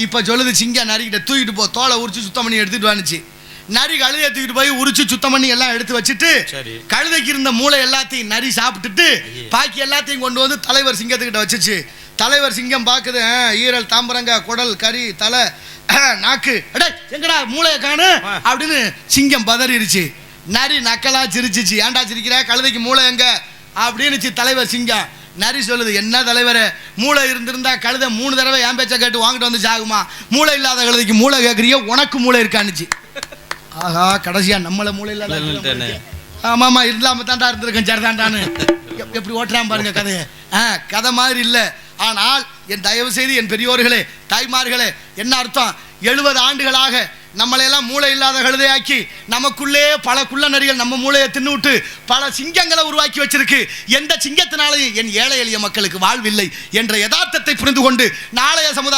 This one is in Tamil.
இப்போ சொல்லுது சிங்கம் நரிக்கிட்ட தூக்கிட்டு போ, தோலை உரிச்சு சுத்தம் பண்ணி எடுத்துட்டு வந்துச்சு. நரி கழுதையை தூக்கிட்டு போய் உரிச்சு சுத்தம் பண்ணி எல்லாம் எடுத்து வச்சுட்டு கழுதைக்கு இருந்த மூளை எல்லாத்தையும் நரி சாப்பிட்டுட்டு பாக்கி எல்லாத்தையும் கொண்டு வந்து தலைவர் சிங்கத்துக்கிட்ட வச்சுச்சு. தலைவர் சிங்கம் பார்க்குது, ஈரல், தாம்பரங்க, குடல், கறி, தலை, நாக்கு, எங்கடா மூளையை காணு அப்படின்னு சிங்கம் பதறிடுச்சு. நரி நக்கலா சிரிச்சிச்சு. ஏன்டா சிரிக்கிற, கழுதைக்கு மூளை எங்க அப்படின்னுச்சு தலைவர் சிங்கம். நரி சொல்லுது, என்ன தலைவரே, மூளை இருந்திருந்தா கழுதை 3 தடவை என் பேச்சை கேட்டு வாங்கிட்டு வந்து சாகுமா? மூளை இல்லாத கழுதைக்கு மூளை கேட்குறியோ, உனக்கு மூளை இருக்கான்னுச்சு. ஆஹா, கடைசியா நம்மள மூளை இல்லாத, ஆமாமா இல்லாம தாண்டா இருந்திருக்கேன் சரிதான்டான்னு எப்படி ஓட்டுறான் பாருங்க கதையை. கதை மாதிரி இல்லை. ஆனால் என் தயவு செய்து என் பெரியோர்களே, தாய்மார்களே, என்ன அர்த்தம், 70 ஆண்டுகளாக நம்மளையெல்லாம் மூளை இல்லாத கழுதையாக்கி நமக்குள்ளே பல குள்ள நரிகள் நம்ம மூளையை தின்னுவிட்டு பல சிங்கங்களை உருவாக்கி வச்சிருக்கு. எந்த சிங்கத்தினாலையும் என் ஏழை எளிய மக்களுக்கு வாழ்வில்லை என்ற யதார்த்தத்தை புரிந்து கொண்டு நாளைய சமுதாயம்